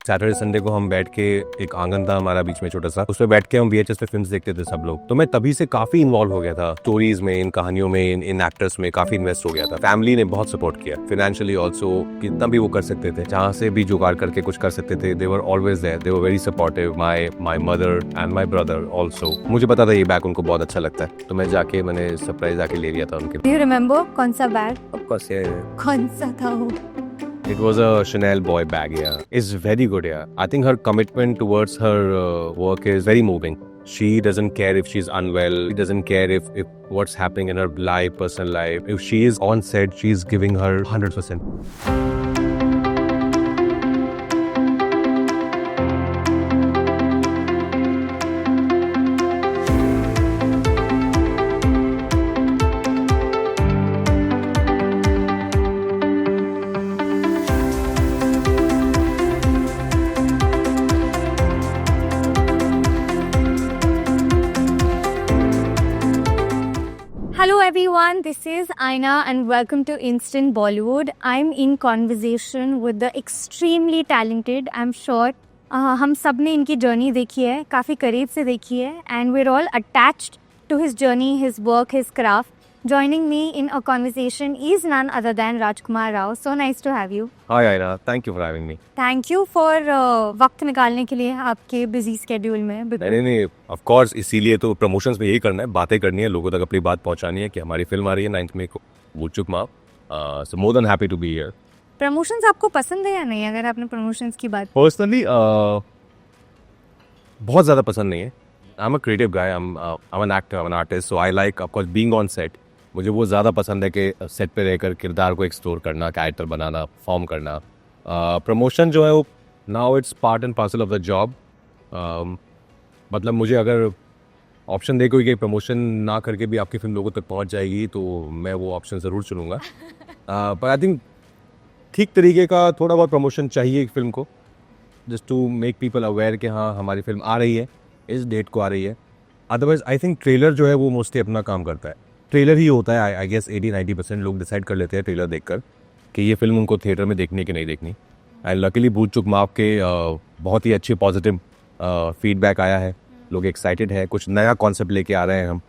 Saturday Sunday को हम बैठ के, एक आंगन था हमारा बीच में छोटा सा, उसमें बैठ के हम VHS पे फिल्म्स देखते थे सब लोग। तो मैं तभी से काफी इन्वॉल्व हो गया था स्टोरीज में, इन कहानियों में, इन एक्टर्स में काफी इन्वेस्ट हो गया था। फैमिली ने बहुत सपोर्ट किया फाइनेंशियली ऑल्सो, कितना भी वो कर सकते थे, जहाँ से भी जुगाड़ करके कुछ कर सकते थे। They were always there, they were very supportive, my mother and my brother also. मुझे पता था ये बैग उनको बहुत अच्छा लगता है, तो मैं जाके मैंने सरप्राइज आके ले लिया था उनके। Do you remember कौन सा बैग? Of course, yeah. कौन सा था वो? It was a Chanel boy bag, yeah. It's very good, yeah. I think her commitment towards her work is very moving. She doesn't care if she's unwell. She doesn't care if what's happening in her life, personal life. If she is on set, she's giving her 100%. Hello everyone, this is Aina and welcome to Instant Bollywood. I'm in conversation with the extremely talented, I'm sure हम सब ने इनकी journey देखी है, काफ़ी करीब से देखी है, and we're all attached to his journey, his work, his craft. Joining me in a conversation is none other than Rajkumar Rao. So nice to have you. Hi Aina, thank you for having me. Thank you for वक्त निकालने के लिए आपके busy schedule में. नहीं, of course, इसीलिए तो promotions में यही करना है, बातें करनी है, लोगों तक अपनी बात पहुंचानी है कि हमारी फिल्म आ रही है 9th मई को, भूल चुक माफ। So more than happy to be here. Promotions आपको पसंद है या नहीं? अगर आपने प्रमोशंस की बात Personally, बहुत ज़्यादा पसंद नहीं है। I'm a creative guy, I'm an actor, I'm an artist, so I like, of course, being on set. मुझे वो ज़्यादा पसंद है कि सेट पे रहकर किरदार को एक्सप्लोर करना, कैरेक्टर बनाना, फॉर्म करना। प्रमोशन जो है वो now it's part and parcel of the job. मतलब मुझे अगर ऑप्शन दे कोई कि प्रमोशन ना करके भी आपकी फिल्म लोगों तक पहुंच जाएगी, तो मैं वो ऑप्शन ज़रूर चुनूँगा। पर आई थिंक ठीक तरीके का थोड़ा बहुत प्रमोशन चाहिए एक फिल्म को, just to make people aware कि हाँ हमारी फिल्म आ रही है, इस डेट को आ रही है। अदरवाइज आई थिंक ट्रेलर जो है वो मोस्टली अपना काम करता है। ट्रेलर ही होता है, आई गेस 80-90% लोग डिसाइड कर लेते हैं ट्रेलर देखकर कि ये फिल्म उनको थिएटर में देखनी कि नहीं देखनी। एंड लकीली भूल चुक माफ के बहुत ही अच्छे पॉजिटिव फीडबैक आया है, लोग एक्साइटेड है, कुछ नया कॉन्सेप्ट लेके आ रहे हैं हम,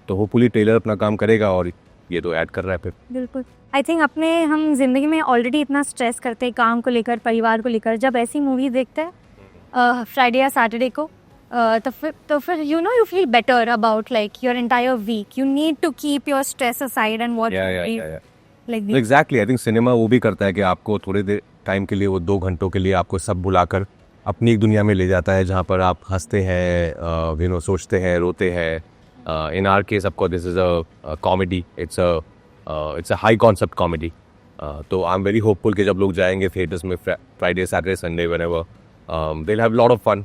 तो होपफुली ट्रेलर अपना काम करेगा और ये तो ऐड कर रहा है फिर। बिल्कुल। आई थिंक अपने हम जिंदगी में ऑलरेडी इतना स्ट्रेस करते हैं काम को लेकर, परिवार को लेकर, जब ऐसी मूवी देखते हैं फ्राइडे या सैटरडे को, तो फिर you know you feel better about like your entire week. You need to keep your stress aside and watch like exactly. I think cinema वो भी करता है कि आपको थोड़े देर टाइम के लिए, वो 2 घंटों के लिए आपको सब भुलाकर अपनी एक दुनिया में ले जाता है, जहाँ पर आप हंसते हैं, यू नो, सोचते हैं, रोते हैं। In our case of course this is a comedy, it's a high concept comedy. तो आई एम वेरी होपफुल कि जब लोग जाएंगे थिएटर्स में Friday Saturday Sunday whenever, they will have lot of fun.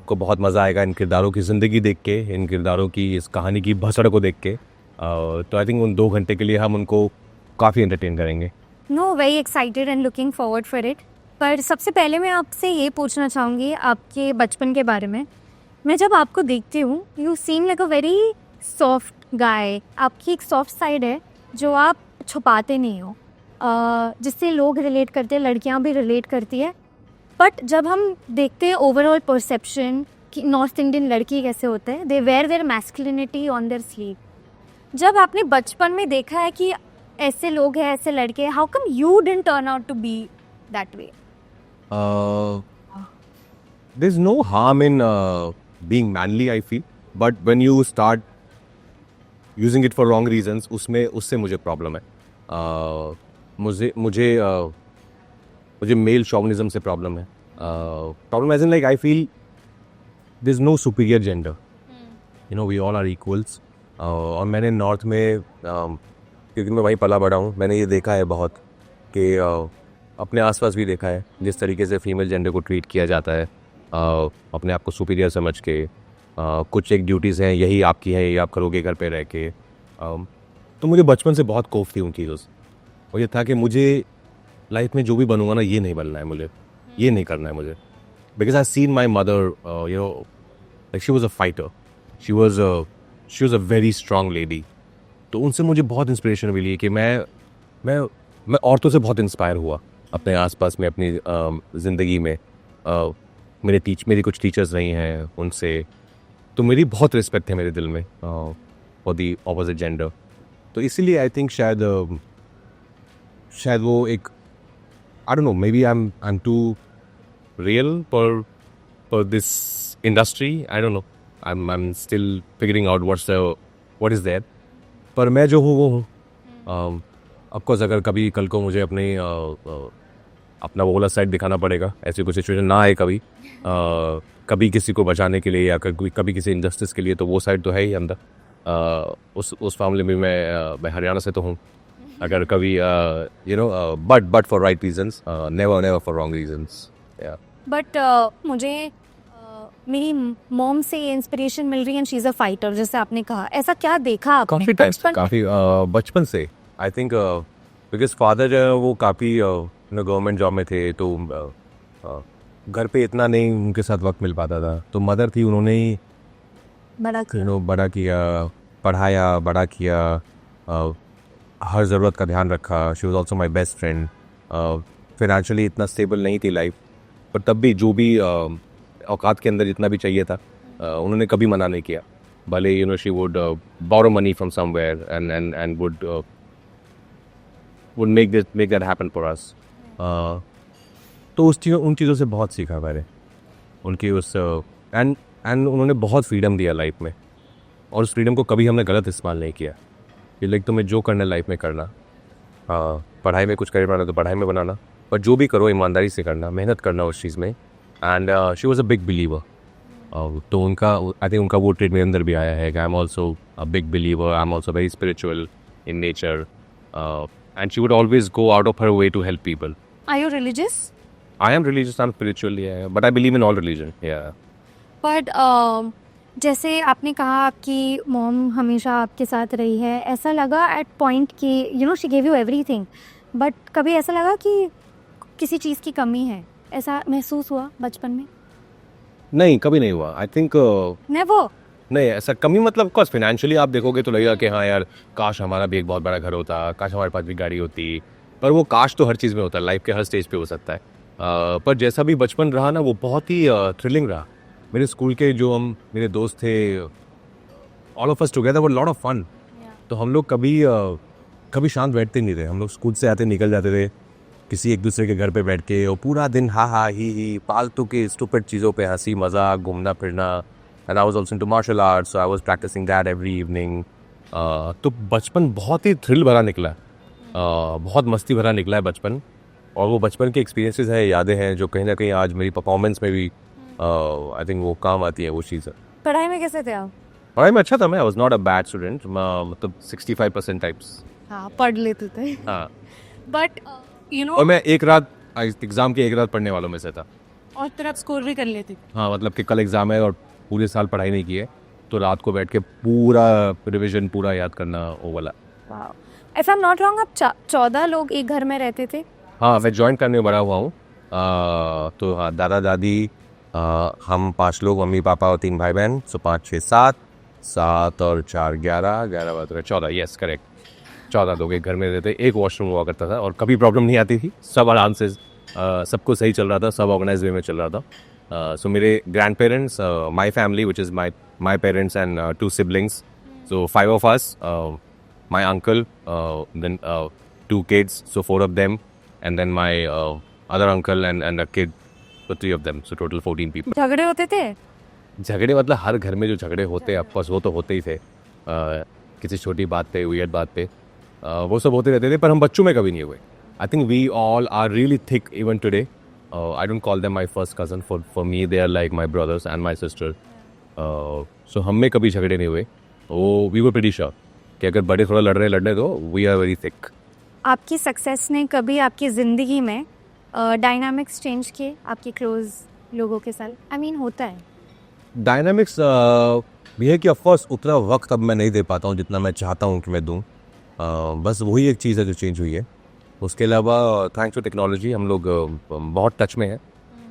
को बहुत मज़ा आएगा इन किरदारों की ज़िंदगी देख के, इन किरदारों की इस कहानी की भसड़ को देख के। तो आई थिंक उन 2 घंटे के लिए हम उनको काफ़ी एंटरटेन करेंगे। No, very excited and looking forward for it. पर सबसे पहले मैं आपसे ये पूछना चाहूँगी आपके बचपन के बारे में। मैं जब आपको देखती हूँ, you seem like a very soft guy. आपकी एक सॉफ्ट साइड है जो आप छुपाते नहीं हो, जिससे लोग रिलेट करते हैं, लड़कियाँ भी रिलेट करती है। बट जब हम देखते हैं ओवरऑल परसेप्शन कि नॉर्थ इंडियन लड़की कैसे होते हैं, they wear their masculinity on their sleeve. जब आपने बचपन में देखा है कि ऐसे लोग हैं, ऐसे लड़के हैं, how come you didn't turn out to be that way? There's no harm in being manly, I feel, but when you start using it for wrong reasons, उससे मुझे प्रॉब्लम है। मुझे मेल शॉविनिज्म से प्रॉब्लम है। Problem as in like I feel there is no superior gender, you know, we all are equals. और मैंने north में, क्योंकि मैं वहीं पला बड़ा हूँ, मैंने ये देखा है बहुत कि अपने आसपास भी देखा है जिस तरीके से फीमेल जेंडर को ट्रीट किया जाता है, अपने आप को सुपीरियर समझ के। कुछ एक ड्यूटीज़ हैं, यही आपकी है, ये आप करोगे घर पे रह के। तो मुझे बचपन से बहुत खौफ थी उन चीज़ों से, और ये था कि मुझे लाइफ में जो भी बनूंगा ना, ये नहीं बनना है मुझे, ये नहीं करना है मुझे। Because I seen my mother, you know, like she was a fighter, she was a very strong lady. तो उनसे मुझे बहुत इंस्पिरेशन मिली कि मैं औरतों से बहुत इंस्पायर हुआ अपने आसपास में, अपनी ज़िंदगी में। मेरी कुछ टीचर्स रही हैं उनसे, तो मेरी बहुत रिस्पेक्ट है मेरे दिल में फॉर दी ऑपोजिट जेंडर। तो इसीलिए आई थिंक शायद वो एक I don't know, maybe I am too real for this industry, I don't know, I am still figuring out what is that. पर मैं जो हूँ वो हूँ। ऑफकोर्स अगर कभी कल को मुझे अपना वो वाला साइड दिखाना पड़ेगा, ऐसी कोई सिचुएशन ना आए कभी किसी को बचाने के लिए या कभी किसी इंजस्टिस के लिए, तो वो साइड तो है ही अंदर। उस मामले में मैं हरियाणा से तो हूँ। अगर कभी but for right reasons, never for wrong reasons. But मुझे मेरी मॉम से ये इंस्पिरेशन मिल रही है, and she is a fighter, जैसे आपने कहा। ऐसा क्या देखा आपने काफ़ी बचपन से? आई थिंक बिकॉज फादर जो है वो काफ़ी गवर्नमेंट जॉब में थे, तो घर पे इतना नहीं उनके साथ वक्त मिल पाता था, तो मदर थी, उन्होंने ही बड़ा किया, पढ़ाया, बड़ा किया, हर ज़रूरत का ध्यान रखा। She was also my best friend. Financially इतना स्टेबल नहीं थी लाइफ, पर तब भी जो भी औकात के अंदर जितना भी चाहिए था उन्होंने कभी मना नहीं किया। भले she would borrow money from somewhere and would make that happen for us. तो उन चीज़ों से बहुत सीखा मैंने, उनकी उस एंड उन्होंने बहुत फ्रीडम दिया लाइफ में, और उस फ्रीडम को कभी हमने गलत इस्तेमाल नहीं किया कि लाइक तुम्हें जो करना है लाइफ में करना, पढ़ाई में कुछ करियर बनाना तो पढ़ाई में बनाना, पर जो भी करो ईमानदारी से करना, मेहनत करना उस चीज़ में। And she was a big believer. तो उनका आई थिंक उनका वो ट्रेड मेरे अंदर भी आया है कि I am also a big believer, I am also very spiritual in nature, and she would always go out of her way to help people. Are you religious? I am religious, I'm spiritual, yeah, but I believe in all religion, yeah. But जैसे आपने कहा आपकी mom हमेशा आपके साथ रही है, ऐसा लगा एट पॉइंट कि she gave you everything, but कभी ऐसा लगा कि किसी चीज़ की कमी है, ऐसा महसूस हुआ बचपन में? नहीं, कभी नहीं हुआ। I think never. नहीं, ऐसा कमी मतलब ऑफकोर्स फाइनेंशियली आप देखोगे तो लगेगा कि हाँ यार, काश हमारा भी एक बहुत बड़ा घर होता, काश हमारे पास भी गाड़ी होती, पर वो काश तो हर चीज़ में होता है, लाइफ के हर स्टेज पे हो सकता है। पर जैसा भी बचपन रहा ना, वो बहुत ही थ्रिलिंग रहा। मेरे स्कूल के जो मेरे दोस्त थे, all of us together were lot of fun. तो हम लोग कभी शांत बैठते नहीं थे। हम लोग स्कूल से आते निकल जाते थे किसी एक दूसरे के घर पे बैठ के, और पूरा दिन हा ही फालतू के स्टूपिड चीज़ों पे हंसी मजाक, घूमना फिरना। And I was also into martial arts, so I was practising that every evening. तो बचपन बहुत ही थ्रिल भरा निकला, बहुत मस्ती भरा निकला है बचपन। और वो बचपन के एक्सपीरियंसेस हैं, यादें हैं, जो कहीं ना कहीं आज मेरी परफॉर्मेंस में भी आई थिंक वो काम आती है वो चीज़। पढ़ाई में कैसे थे आप? पढ़ाई में अच्छा था मैं, I was not a bad student, मतलब 65% टाइप्स। हाँ, पढ़ लेते थे। हाँ, बट और मैं एक रात एग्ज़ाम की एक रात पढ़ने वालों में से था। और फिर आप स्कोर भी कर लेते? हाँ, मतलब कि कल एग्ज़ाम है और पूरे साल पढ़ाई नहीं की है, तो रात को बैठ के पूरा रिविजन पूरा याद करना वो वाला। If I am not wrong, आप 14 लोग एक घर में रहते थे? हाँ, मैं जॉइंट करने में बड़ा हुआ हूँ। तो हाँ, दादा दादी, हम 5 लोग, मम्मी पापा और 3 भाई बहन, सो 5 6 7 और 4 11 14, यस करेक्ट, 14 लोग एक घर में रहते। एक वॉशरूम हुआ करता था और कभी प्रॉब्लम नहीं आती थी, सब आराम से सब कुछ सही चल रहा था, सब ऑर्गेनाइज वे में चल रहा था। सो मेरे grand parents, my family which is my parents and 2 siblings, so 5 of us, my uncle, then 2 kids, so 4 of them, and then my other uncle and a kid, so 3 of them, so total 14 people. झगड़े होते थे? झगड़े मतलब हर घर में जो झगड़े होते हैं ऑफकोर्स वो तो होते ही थे, किसी छोटी बात पे, वियर्ड बात पे, वो सब होते रहते थे, पर हम बच्चों में कभी नहीं हुए। I think we all are really thick even today. I don't call them my first cousin, for me they are like my brothers and my sister. So हम में कभी झगड़े नहीं हुए। वो वी वर प्रीटी श्योर कि अगर बड़े थोड़ा लड़ने दो, वी आर वेरी थिक। आपकी सक्सेस ने कभी आपकी ज़िंदगी में डायनामिक्स चेंज किए आपके क्लोज लोगों के साथ? आई मीन होता है डायनामिक्स ये है कि ऑफकोर्स उतना वक्त अब मैं नहीं दे पाता हूँ जितना मैं चाहता हूँ कि मैं दूँ। बस वही एक चीज़ है जो चेंज हुई है। उसके अलावा थैंक्स टू टेक्नोलॉजी हम लोग बहुत टच में हैं।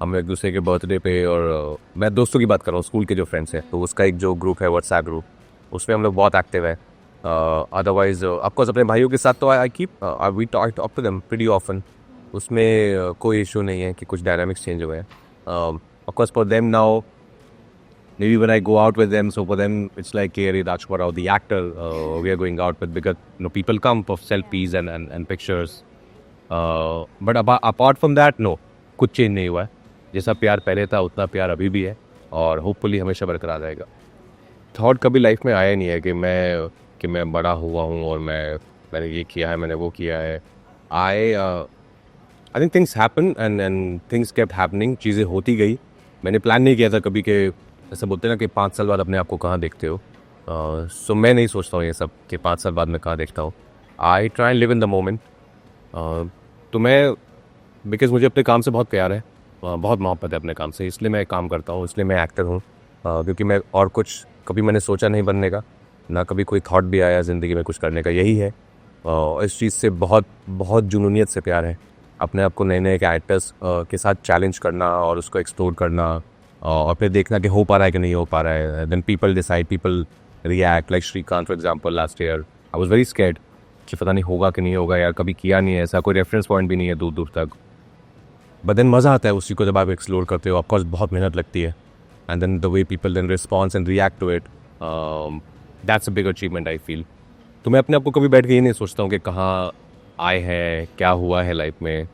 हम एक दूसरे के बर्थडे पे, और मैं दोस्तों की बात कर रहा हूँ, स्कूल के जो फ्रेंड्स हैं, तो उसका एक जो ग्रुप है व्हाट्सएप ग्रुप, उसमें हम लोग बहुत एक्टिव है। अदरवाइज ऑफकोर्स अपने भाइयों के साथ तो I keep we talk to them pretty often. उसमें कोई इशू नहीं है कि कुछ डायनामिक्स चेंज हुए हैं। Of course, for them now, maybe when I go out with them, so for them it's like Kerry Rajkumar Rao, the actor, we are going out with, because people come for selfies and pictures. But apart from that, no, कुछ change नहीं हुआ है. जैसा प्यार पहले था उतना प्यार अभी भी है और होपफुली हमेशा बरकरार रहेगा. थॉट कभी लाइफ में आया नहीं है कि मैं बड़ा हुआ हूँ और मैंने ये किया है, मैंने वो किया है. I think things happen and things kept happening. चीज़ें होती गई. मैंने प्लान नहीं किया था कभी कि ऐसा बोलते हैं ना कि 5 साल बाद अपने आप को कहाँ देखते हो. सो मैं नहीं सोचता हूँ ये सब कि 5 साल बाद मैं कहाँ देखता हूँ. I try and live in the moment. तो मैं, बिकॉज मुझे अपने काम से बहुत प्यार है, बहुत मोहब्बत है अपने काम से, इसलिए मैं काम करता हूँ, इसलिए मैं एक्टर हूँ. क्योंकि मैं और कुछ कभी मैंने सोचा नहीं बनने का, ना कभी कोई थॉट भी आया ज़िंदगी में कुछ करने का. यही है. इस चीज़ से बहुत बहुत जुनूनियत से प्यार है. अपने आप को नए नए कैरेक्टर्स के साथ चैलेंज करना और उसको एक्सप्लोर करना और फिर देखना कि हो पा रहा है कि नहीं हो पा रहा है. Then people decide, people react. Like Srikanth for example, last year I was very scared कि पता नहीं होगा कि नहीं होगा यार, कभी किया नहीं है ऐसा, कोई रेफरेंस पॉइंट भी नहीं है दूर दूर तक. बट देन मज़ा आता है उसी को जब आप एक्सप्लोर करते हो. ऑफकोर्स बहुत मेहनत लगती है. And then the way people then response and react to it, that's a big achievement I feel. तो मैं अपने आप को कभी बैठ के ये नहीं सोचता हूँ कि कहाँ आए हैं, क्या हुआ है लाइफ में.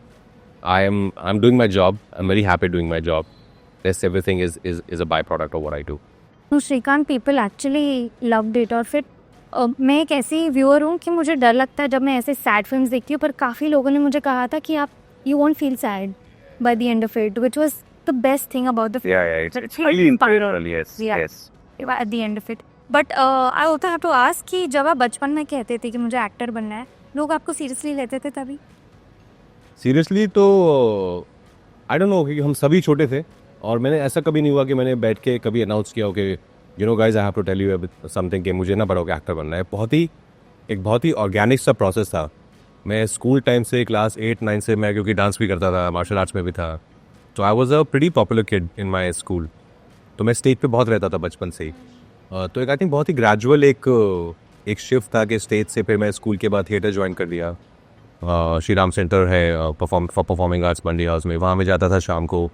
I am doing my job. I am very happy doing my job. This everything is a byproduct of what I do. तो Srikanth, people actually loved it. और फिर मैं एक ऐसी व्यूअर हूँ कि मुझे डर लगता है जब मैं ऐसे सैड फिल्म्स देखती हूँ, पर काफ़ी लोगों ने मुझे कहा था कि आप you won't feel sad by the end of it, which was the best thing about the It's really inspirational, yes. Yeah. Yes. At the end of it. But I also have to ask कि जब आप बचपन में कहते थे कि मुझे actor बनना है, लोग आपको सीरियसली लेते थे तभी? सीरियसली तो आई डोंट नो, क्योंकि हम सभी छोटे थे और मैंने ऐसा कभी नहीं हुआ कि मैंने बैठ के कभी अनाउंस किया हो कि you know guys I have to tell you something कि मुझे ना बड़ा होकर एक्टर बनना है. बहुत ही ऑर्गेनिक सा प्रोसेस था. मैं स्कूल टाइम से क्लास 8-9 से मैं, क्योंकि डांस भी करता था, मार्शल आर्ट्स में भी था, तो I was a pretty popular kid in my school. तो मैं स्टेज पे बहुत रहता था बचपन से ही. तो एक आई थिंक बहुत ही ग्रेजुअल एक शिफ्ट था कि स्टेज से फिर मैं स्कूल के बाद थिएटर ज्वाइन कर दिया. श्री राम सेंटर है for performing arts Mandi house में, वहाँ मैं जाता था शाम को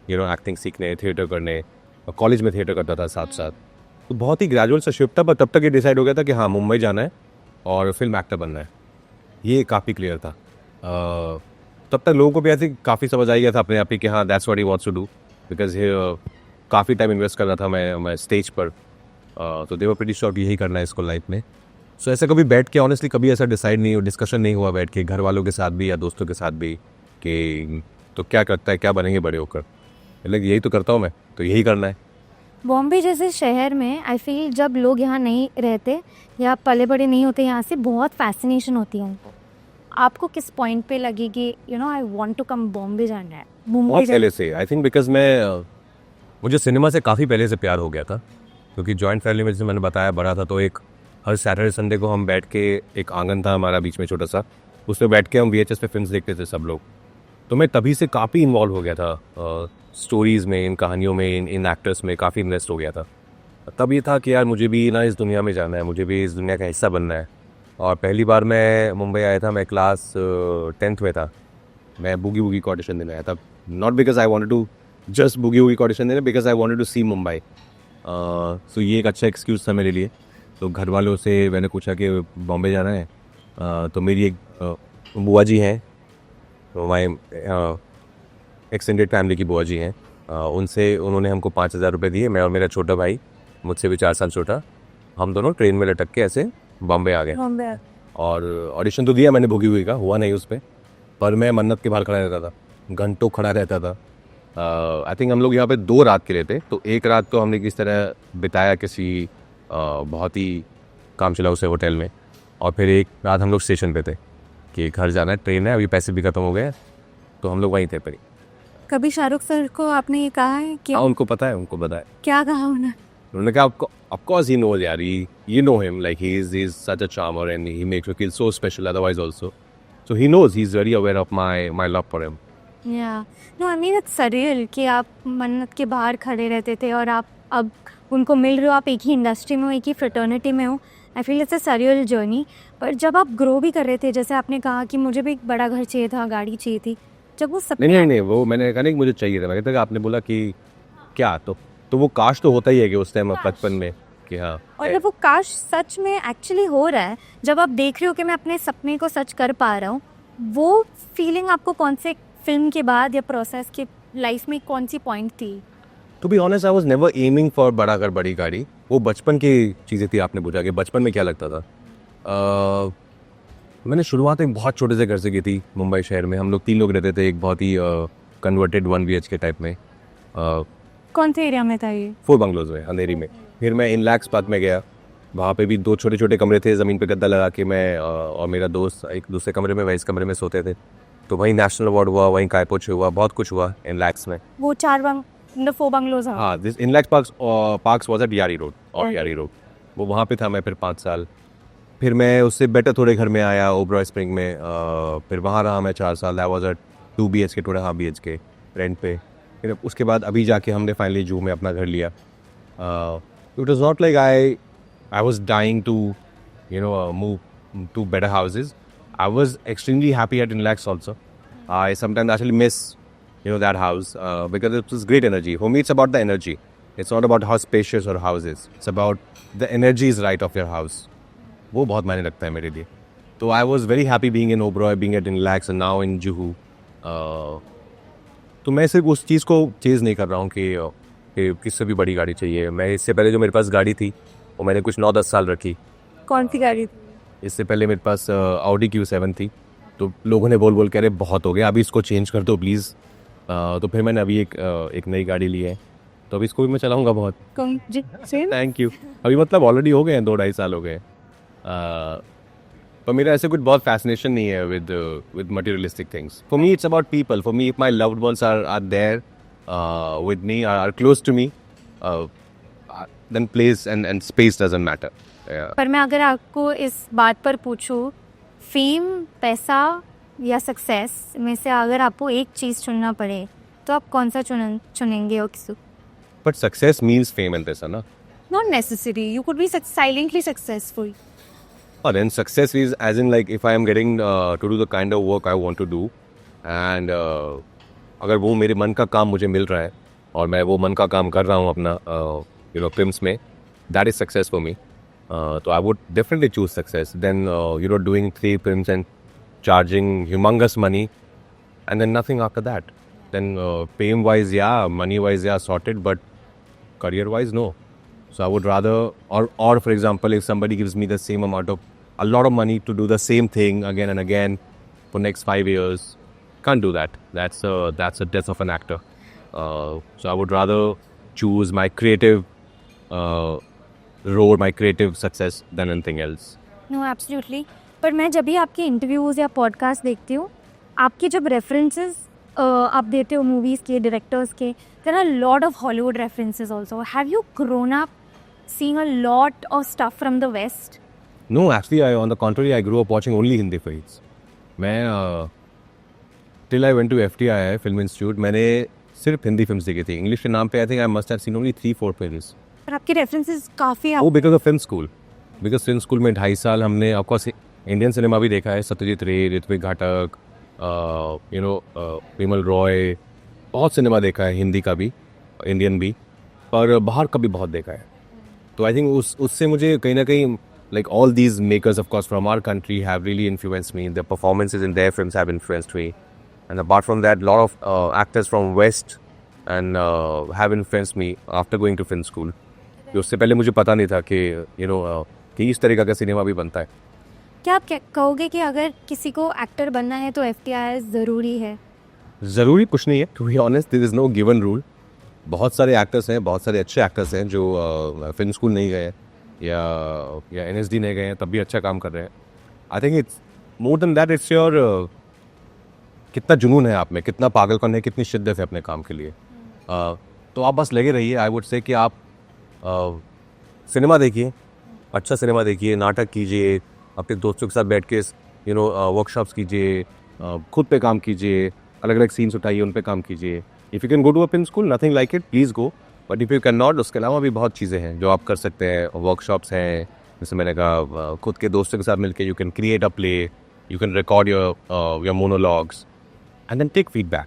एक्टिंग सीखने, थिएटर करने. कॉलेज में थिएटर करता था साथ साथ. तो बहुत ही ग्रेजुअल सा शिफ्ट था. पर तब तक ये डिसाइड हो गया था कि हाँ, मुंबई जाना है और फिल्म एक्टर बनना है. ये काफ़ी क्लियर था. तब तक लोगों को भी ऐसे काफ़ी समझ आ गया था अपने आप ही कि हाँ, that's what he wants to do. Because काफ़ी टाइम इन्वेस्ट कर रहा था मैं स्टेज पर. तो दे वर प्रीटी श्योर यही करना है इसको लाइफ में. सो ऐसा कभी बैठ के ऑनेस्टली कभी ऐसा डिस्कशन नहीं हुआ बैठ के घर वालों के साथ भी या दोस्तों के साथ भी कि तो क्या करता है, क्या बनेंगे बड़े होकर. मतलब यही तो करता हूँ मैं, तो यही करना है. बॉम्बे जैसे शहर में आई फील जब लोग यहाँ नहीं रहते या पले बड़े नहीं होते यहाँ से, बहुत फैसिनेशन होती है उनको. आपको किस पॉइंट पे लगी कि you know I want to come Bombay जाना है? बहुत पहले से आई थिंक, बिकॉज मुझे सिनेमा से काफ़ी पहले से प्यार हो गया था. क्योंकि जॉइंट फैमिली में जैसे मैंने बताया बड़ा था, तो एक हर सैटरडे संडे को हम बैठ के, एक आंगन था हमारा बीच में छोटा सा, उसमें बैठ के हम VHS पे फिल्म देखते थे सब लोग. तो मैं तभी से काफ़ी इन्वॉल्व हो गया था स्टोरीज़ में, इन कहानियों में, इन एक्टर्स में काफ़ी इन्वेस्ट हो गया था. तब ये था कि यार मुझे भी ना इस दुनिया में जाना है, मुझे भी इस दुनिया का हिस्सा बनना है. और पहली बार मैं मुंबई आया था, मैं क्लास 10th में था. मैं बूगी वूगी का ऑडिशन देने आया था. Not because I wanted to just boogie woogie का ऑडिशन देने, because I wanted to see Mumbai. So ये एक अच्छा एक्सक्यूज़ था मेरे लिए. तो घर वालों से मैंने पूछा कि बॉम्बे जाना है. तो मेरी एक बुआ जी हैं, तो माई एक्सटेंडेड फैमिली की बुआ जी हैं, उन्होंने हमको 5,000 रुपये दिए. मैं और मेरा छोटा भाई, मुझसे भी 4 साल छोटा, हम दोनों ट्रेन में लटक के ऐसे बॉम्बे आ गए. और ऑडिशन तो दिया मैंने बूगी वूगी का, हुआ नहीं उस पर मैं मन्नत के बाहर खड़ा रहता था, घंटों खड़ा रहता था. आई थिंक हम लोग यहाँ पे 2 रात के लिए थे. तो एक रात तो हमने किस तरह बिताया किसी बहुत ही काम चलाऊ से होटल में, और फिर एक रात हम लोग स्टेशन पे थे कि घर जाना है, ट्रेन है, अभी पैसे भी खत्म हो गए, तो हम लोग वहीं थे. पर कभी शाहरुख सर को आपने ये कहा है कि? हाँ, उनको पता है. क्या कहा उन्होंने कहा of course he knows यार, you know him, like he's such a charmer and he makes you feel so special otherwise also. So he knows, he's very aware of my love for him. Yeah. No, I mean it's surreal कि आप मन्नत के बाहर खड़े रहते थे और आप अब उनको मिल रहे हो, आप एक ही इंडस्ट्री में हो, एक ही फ्रेटर्निटी में हो. I feel it's a surreal journey. पर जब आप ग्रो भी कर रहे थे, जैसे आपने कहा कि मुझे भी एक बड़ा घर चाहिए था, गाड़ी चाहिए थी, जब वो सब नहीं वो मैंने कहा नहीं कि मुझे चाहिए था, मैंने कहा आपने बोला कि क्या, तो वो काश तो होता ही है कि उस टाइम बचपन में कि हाँ। और जब वो काश सच में एक्चुअली हो रहा है, जब आप देख रहे हो कि मैं अपने सपने को सच कर पा रहा हूँ, वो फीलिंग आपको कौन से फिल्म के बाद या प्रोसेस के लाइफ में कौन सी पॉइंट थी? To be honest I was never aiming for बड़ा घर बड़ी गाड़ी, वो बचपन की चीज़ें थी। आपने पूछा कि बचपन में क्या लगता था। मैंने शुरुआत एक बहुत छोटे से घर से की थी मुंबई शहर में। हम लोग 3 लोग रहते थे, एक बहुत ही कन्वर्टेड 1 BHK टाइप में, कौन से एरिया में था ये? 4 बंगलोज में, अंधेरी में। फिर मैं इनलैक्स पार्क में गया, वहाँ पे भी 2 छोटे छोटे कमरे थे, ज़मीन पे गद्दा लगा के मैं और मेरा दोस्त एक दूसरे कमरे में, वही इस कमरे में सोते थे। तो वहीं नेशनल अवार्ड हुआ, वहीं कायपोच हुआ, बहुत कुछ हुआ इनलैक्स में। वो 4 बंगलोज। हाँ, this Inlaks parks was at यारी रोड और यारी रोड, वो वहाँ पे था मैं फिर 5 साल। फिर मैं उससे बेटर थोड़े घर में आया ओबरॉय स्प्रिंग में, फिर वहाँ रहा मैं 4 साल। That was a 2 BHK 2.5 BHK rent पे। फिर उसके बाद अभी जाके हमने फाइनली जू में अपना घर लिया। It was not like I was dying to move to better houses. I was extremely happy at Inlax also. I sometimes actually miss that house because it was great energy. For me, it's about the energy. It's not about how spacious your house is. It's about the energy is right of your house. वो बहुत मायने रखता है मेरे लिए। तो I was very happy being in Oberoi, being at Inlax and now in Juhu. तो मैं सिर्फ उस चीज़ को चेज़ नहीं कर रहा हूँ कि किससे भी बड़ी गाड़ी चाहिए। मैं इससे पहले जो मेरे पास गाड़ी थी वो मैंने कुछ 9-10 साल रखी। कौन सी गाड़ी थी? इससे पहले मेरे पास Audi Q7 थी। तो लोगों ने बोल कह रहे बहुत हो गया, अभी इसको चेंज कर दो प्लीज़। तो फिर मैंने अभी एक नई गाड़ी ली है, तो अभी इसको भी मैं चलाऊंगा बहुत। Thank you. अभी मतलब ऑलरेडी हो गए हैं, 2-2.5 साल हो गए। पर मेरा ऐसे कुछ बहुत फैसिनेशन नहीं है with materialistic things. For me it's about people. For me if my loved ones are there with me, are close to me, then place and space doesn't matter. पर मैं अगर आपको इस बात पर पूछूं, फेम, पैसा या सक्सेस में से अगर आपको एक चीज़ चुनना पड़े तो आप कौन सा चुनेंगे और किसको? But success means fame and पैसा ना? Not necessary. You could be silently successful. Or then success is as in like if I am getting to do the kind of work I want to do and अगर वो मेरे मन का काम मुझे मिल रहा है और मैं वो मन का काम कर रहा हूँ अपना फिल्म्स में, that is success for me. So I would definitely choose success than doing 3 films and charging humongous money and then nothing after that. Then fame wise, yeah, money wise, yeah, sorted, but career wise, no. So I would rather, or for example, if somebody gives me the same amount of, a lot of money to do the same thing again and again for next 5 years, can't do that. That's a death of an actor. So I would rather choose my creative road, my creative success than anything else. No, absolutely. पर मैं जब भी आपके interviews या podcast देखती हूँ, आपके जब रेफरेंसेस आप देते हो मूवीज़ के, डायरेक्टर्स के, there are lot of Hollywood references also. Have you grown up seeing a lot of stuff from the West? No, actually, on the contrary, I grew up watching only Hindi films. मैं till I went to FTI Film Institute, मैंने सिर्फ Hindi films देखी थी. English के नाम पे I think I must have seen only 3-4 films. पर आपके रेफरेंसेस काफ़ी वो because of film school. Because film school में 2.5 साल हमने ऑफकोर्स इंडियन सिनेमा भी देखा है. सत्यजीत रे, ऋत्विक घाटक, विमल रॉय, बहुत सिनेमा देखा है, हिंदी का भी, इंडियन भी, पर बाहर का भी बहुत देखा है. तो आई थिंक उससे मुझे कहीं ना कहीं like all these makers of course from our country have really influenced me. Their performances in their films have influenced me, and apart from that, a lot of actors from West and have influenced me after going to film school. उससे पहले मुझे पता नहीं था कि कि इस तरीका का सिनेमा भी बनता है. क्या आप कहोगे कि अगर किसी को एक्टर बनना है तो FTI ज़रूरी है? ज़रूरी कुछ नहीं है, to be honest. There is no given rule. बहुत सारे एक्टर्स हैं, बहुत सारे अच्छे एक्टर्स हैं जो फिल्म स्कूल नहीं गए या NSD नहीं गए हैं, तब भी अच्छा काम कर रहे हैं. I think it's more than that. It's your कितना जुनून है आप में, कितना पागलपन है, कितनी शिद्दत है अपने काम के लिए. तो आप बस लगे रहिए. आई वुड से कि आप सिनेमा देखिए, अच्छा सिनेमा देखिए, नाटक कीजिए, अपने दोस्तों के साथ बैठ के वर्कशॉप्स कीजिए, खुद पे काम कीजिए, अलग अलग सीन्स उठाइए, उन पे काम कीजिए. If you can go to a film school, nothing like it, please go. But if you can not, उसके अलावा भी बहुत चीज़ें हैं जो आप कर सकते हैं. वर्कशॉप्स हैं, जैसे मैंने कहा, खुद के दोस्तों के साथ मिलकर you can create a play, you can record your monologues and then take feedback,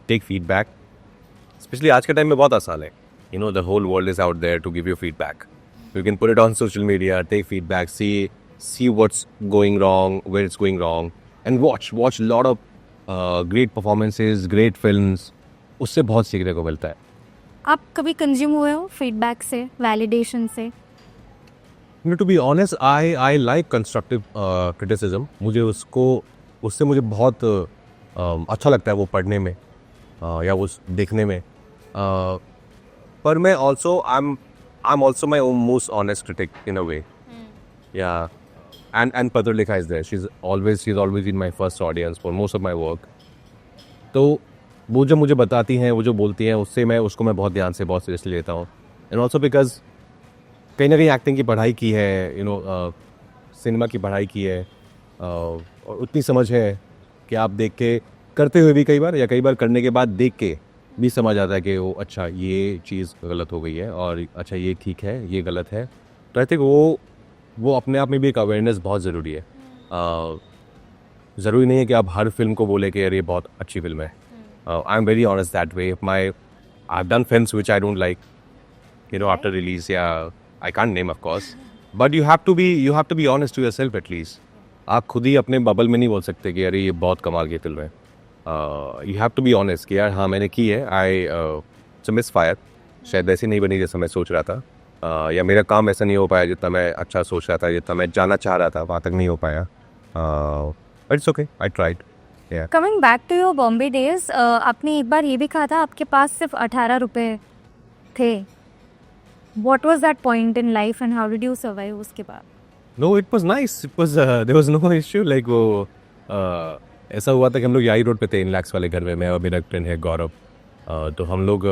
take feedback. Specially आज के टाइम में बहुत आसान है, you know, the whole world is out there to give you feedback. You can put it on social media, take feedback, see what's going wrong, where it's going wrong, and watch lot of great performances, great films. उससे बहुत सीखने को मिलता है। आप कभी consume हुए हो फीडबैक से, वैलिडेशन से? To be honest, I like constructive criticism. मुझे उससे मुझे बहुत अच्छा लगता है वो पढ़ने में या वो देखने में। पर मैं also I am also my most honest critic in a way. या and Patralekha is there, she is always in my first audience for most of my work. तो वो जो मुझे बताती हैं, वो जो बोलती हैं, उससे मैं बहुत ध्यान से, बहुत सीरियसली लेता हूँ। एंड ऑल्सो बिकॉज कहीं ना कहीं एक्टिंग की पढ़ाई की है, यू नो, सिनेमा की पढ़ाई की है, और उतनी समझ है कि आप देख के करते हुए भी कई बार करने के बाद देख के भी समझ आता है कि वो अच्छा ये चीज़ गलत हो गई है और अच्छा ये ठीक है, ये गलत है। तो आई थिंक वो अपने आप में भी एक अवेयरनेस बहुत ज़रूरी है। ज़रूरी नहीं है कि आप हर फिल्म को बोले कि यार ये बहुत अच्छी फिल्म है। आई am very honest that way. I have done films which I don't like, you know, after release. Yeah, I can't name, of course, but you have to be honest to yourself at least. आप खुद ही अपने bubble में नहीं बोल सकते कि अरे ये बहुत कमाल की फिल्म है। You have to be honest कि यार हाँ मैंने की है, आई मिस फायर, शायद ऐसी नहीं बनी जैसा मैं सोच रहा था, या मेरा काम ऐसा नहीं हो पाया जितना मैं अच्छा सोच रहा था, जितना मैं जाना चाह रहा था वहाँ तक नहीं हो पाया। But it's okay, I tried. Coming back to your Bombay days, आपने एक बार ये भी कहा था आपके पास सिर्फ 18 रुपए थे। What was that point in life and how did you survive उसके बाद? No, it was nice. It was there was no issue. Like वो ऐसा हुआ था कि हम लोग याई रोड पे थे, इन लैक्स वाले घर में। मैं और मेरा फ्रेंड है गौरव। तो हम लोग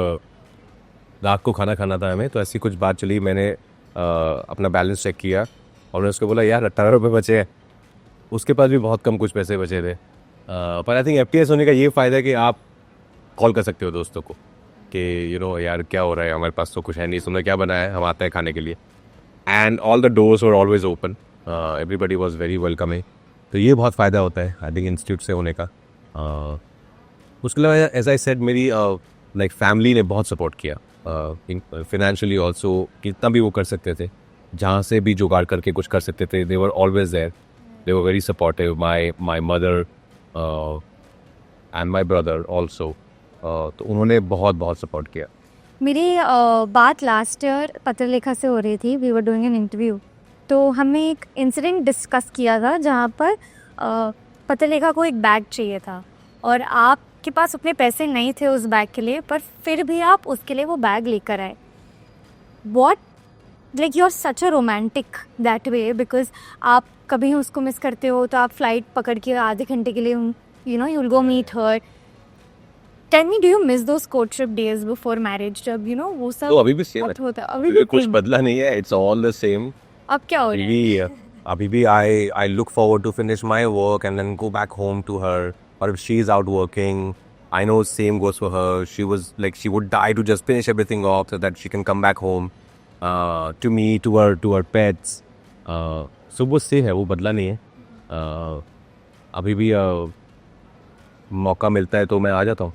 रात को खाना खाना था हमें, तो ऐसी कुछ बात चली। मैंने अपना बैलेंस चेक किया और मैंने उसको बोला यार 18 रुपये बचे हैं। उसके पास भी बहुत कम कुछ पैसे बचे थे। पर आई थिंक FTS होने का ये फ़ायदा है कि आप कॉल कर सकते हो दोस्तों को कि यू नो यार क्या हो रहा है, हमारे पास तो कुछ है नहीं, तुमने क्या बनाया है, हम आते हैं खाने के लिए। And all the doors were always open, everybody was very welcoming. तो ये बहुत फ़ायदा होता है आई थिंक इंस्टीट्यूट से होने का। उसके अलावा एज आई सेड, मेरी लाइक फैमिली ने बहुत सपोर्ट किया फिनेंशियली ऑल्सो। कितना भी वो कर सकते थे, जहाँ से भी जुगाड़ करके कुछ कर सकते थे, they were always there, they were very supportive. My mother and my brother also, तो उन्होंने बहुत सपोर्ट किया। मेरी बात लास्ट ईयर पत्रलेखा से हो रही थी, we were doing an interview. तो हमने एक इंसिडेंट डिस्कस किया था जहाँ पर पत्रलेखा को एक बैग चाहिए था और आपके पास उतने पैसे नहीं थे उस बैग के लिए, पर फिर भी आप उसके लिए वो बैग लेकर आए। What, like you are such a romantic that way, because आप कभी उसको मिस करते हो तो आप फ्लाइट पकड़ के आधे घंटे के लिए you know you will go meet her. Tell me, do you miss those court trip days before marriage जब you know वो सब तो अभी भी सेम होता है? अभी भी कुछ बदला नहीं है, इट्स ऑल द सेम। अब क्या हो रहा है? अभी भी I look forward to finish my work and then go back home to her, और if she is out working, I know same goes for her. She was like she would die to just finish everything off so that she can come back home to me, to her pets. सो वो से है, वो बदला नहीं है। अभी भी मौका मिलता है तो मैं आ जाता हूँ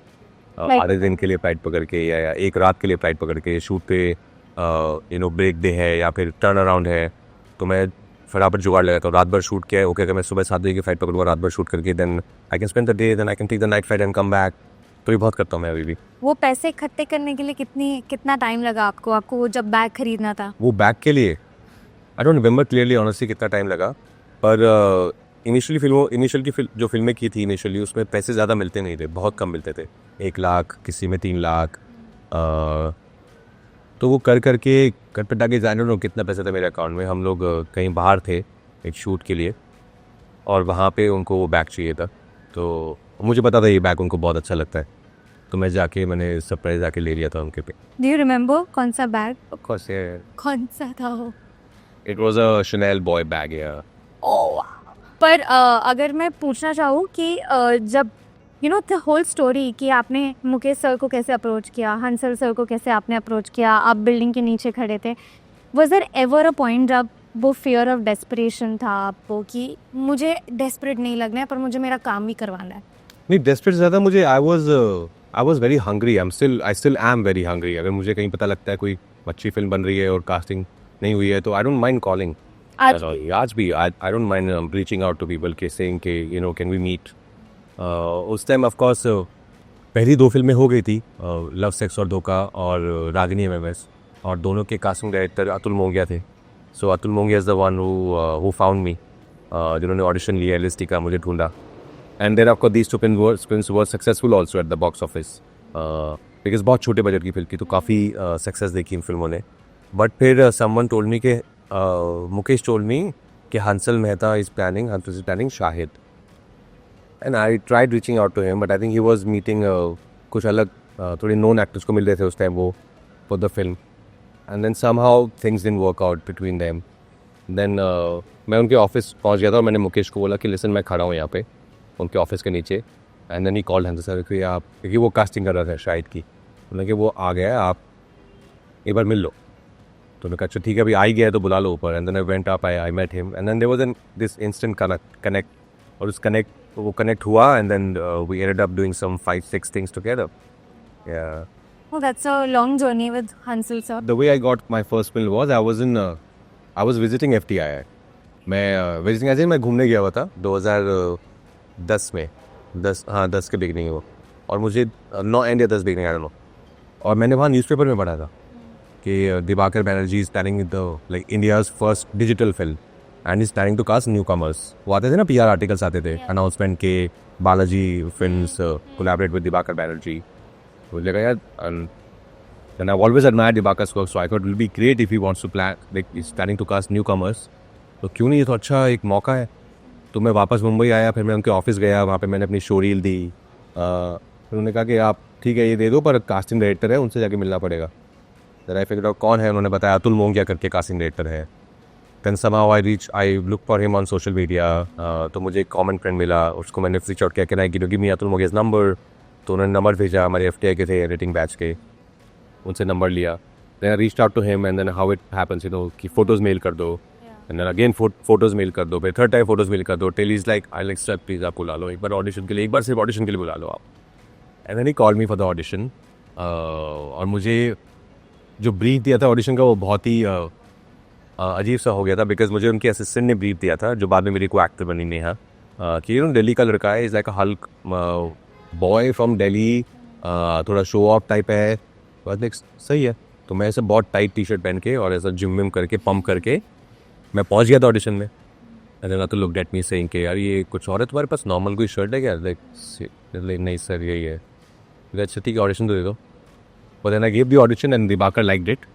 आधे दिन के लिए फ्लाइट पकड़ के, या एक रात के लिए फ्लाइट पकड़ के। शूट पे यू नो ब्रेक डे है या फिर टर्न अराउंड है तो मैं फटाफट जुगाड़ लगाता हूँ। रात भर शूट किया है, ओके, अगर मैं सुबह 7 बजे की फ्लाइट पकड़ूंगा, रात भर शूट करके, then I can spend the day, then I can take the night flight and come back. तो ये बहुत करता हूँ मैं अभी भी। वो पैसे इकट्ठे करने के लिए कितना टाइम लगा आपको वो जब बैग खरीदना था? वो बैग के लिए I don't remember clearly honestly कितना टाइम लगा, पर इनिशियल जो फिल्में की थी इनिशियली, उसमें पैसे ज़्यादा मिलते नहीं थे, बहुत कम मिलते थे। 1 लाख, किसी में 3 लाख। तो वो करके कटपटा के जाने लो कितना पैसा था मेरे अकाउंट में। हम लोग कहीं बाहर थे एक शूट के लिए और वहाँ पे उनको वो बैग चाहिए था, तो मुझे पता था ये बैग उनको बहुत अच्छा लगता है, तो मैंने सरप्राइज आके ले लिया था उनके पे। डू यू रिमेंबर कौन सा बैग? ऑफ कोर्स, कौन सा था वो? It was a Chanel boy bag. या पर अगर मैं पूछना चाहूँ कि जब you know the whole story कि आपने मुकेश सर को कैसे अप्रोच किया, हंसल सर को कैसे आपने अप्रोच किया, आप बिल्डिंग के नीचे खड़े थे, was there ever a point जब वो फियर ऑफ डेस्परेशन था आपको कि मुझे डेस्परेट नहीं लगना है पर मुझे मेरा काम भी करवाना है? नहीं डेस्परेट से ज़्यादा मुझे आई was very hungry, I still am very hungry. अगर मुझे कहीं पता लगता है कोई अच्छी फिल्म बन रही है और कास्टिंग नहीं हुई है तो आई डोंट माइंड कॉलिंग। आज भी I don't mind reaching out to people के सेइंग के you know can we meet. उस टाइम ऑफ कोर्स पहली 2 फिल्में हो गई थी, लव सेक्स और धोखा और रागिनी एमएमएस, और दोनों के कास्टिंग डायरेक्टर अतुल मोंगिया थे। So Atul Mongia is the one who found me, जिन्होंने ऑडिशन लिया एलएसटी का, मुझे ढूंढा। एंड देन आपको these 2 films were successful also at the box office, because बहुत छोटे बजट की फिल्म थी तो काफ़ी सक्सेस देखी इन फिल्मों ने। बट फिर समवन टोल्ड मी के मुकेश टोल्ड मी कि Hansal Mehta is planning Shahid. And I tried reaching out to him but I think he was meeting कुछ अलग थोड़ी नोन एक्टर्स को मिल रहे थे उस टाइम वो for the film. And then somehow things didn't work out between them. Then मैं उनके ऑफिस पहुंच गया था और मैंने मुकेश को बोला कि लिसन मैं खड़ा हूँ यहाँ पे उनके ऑफिस के नीचे। And then he called Hansal sir कि आप, क्योंकि वो कास्टिंग कर रहा था शाहिद की, बोला कि वो आ गया है, आप एक बार मिल लो। तो मैंने कहा अच्छा ठीक है, अभी आ ही गया है तो बुला लो ऊपर। And then I went up, I met him and then there was an this instant connect, और उस वो कनेक्ट हुआ and then we ended up doing some 5-6 things together. या Oh, that's a long journey with Hansel sir. the way I got my first film was I was visiting FTI. मैं visiting as मैं घूमने गया हुआ था 2010 में, 10 के beginning वो, और मुझे 9 एंड या 10 बिगनिंग आई डोंट नो, और मैंने वहाँ न्यूज़पेपर में पढ़ा था कि Diwakar Banerjee is planning the like India's first digital film and is planning to cast newcomers. वो आते थे ना, PR आर्टिकल्स आते थे अनाउंसमेंट के, Balaji films collaborate with Diwakar Banerjee. मुझे लगा यार, and I've always admired Dibakar's work, so I thought it will be great if he wants to plan, like he's planning to cast newcomers. तो क्यों नहीं, ये तो अच्छा एक मौका है। तो मैं वापस मुंबई आया, फिर मैं उनके ऑफिस गया, वहाँ पे मैंने अपनी शो रील दी। फिर उन्होंने कहा कि आप ठीक है ये दे दो, पर कास्टिंग डायरेक्टर है उनसे जाके मिलना पड़ेगा। फिर आई फिगर आउट कौन है, उन्होंने बताया अतुल मोंगिया करके कास्टिंग डायरेक्टर है। Then somehow I look for him on social media, तो मुझे एक कॉमन फ्रेंड मिला, उसको मैंने रीच आउट किया कि नहीं गिव मी अतुल मोंगिया's नंबर। तो उन्होंने नंबर भेजा, हमारे FTI के थे एडिटिंग बैच के, उनसे नंबर लिया। Then I reached out to him and then how it happens you know कि फोटोज़ मेल कर दो, and then again photos mail कर दो, फिर थर्ड टाइम फोटोज़ मेल कर दो, tell is like I like sir please आप बुला लो एक बार ऑडिशन के लिए, एक बार सिर्फ ऑडिशन के लिए बुला लो आप। And then he call me for the audition. और मुझे जो ब्रीफ दिया था ऑडिशन का वो बहुत ही अजीब सा हो गया था, बिकॉज मुझे उनके असिस्टेंट ने ब्रीफ दिया था जो बाद में मेरी को एक्टर बनी नेहा, कि यू नो दिल्ली का लड़का है, is like a Hulk boy from Delhi, थोड़ा शो ऑफ टाइप है। बस देख सही है, तो मैं ऐसे बहुत टाइट टी-शर्ट पहन के और ऐसा जिम विम करके पंप करके मैं पहुंच गया था ऑडिशन में। एंड देन तो लुक्ड एट मी सेइंग कि यार ये कुछ और है तुम्हारे पास, नॉर्मल कोई शर्ट है क्या? लाइक नहीं सर यही है। अच्छा ठीक है ऑडिशन तो दे दो। But then I gave the audition and Dibakar liked it,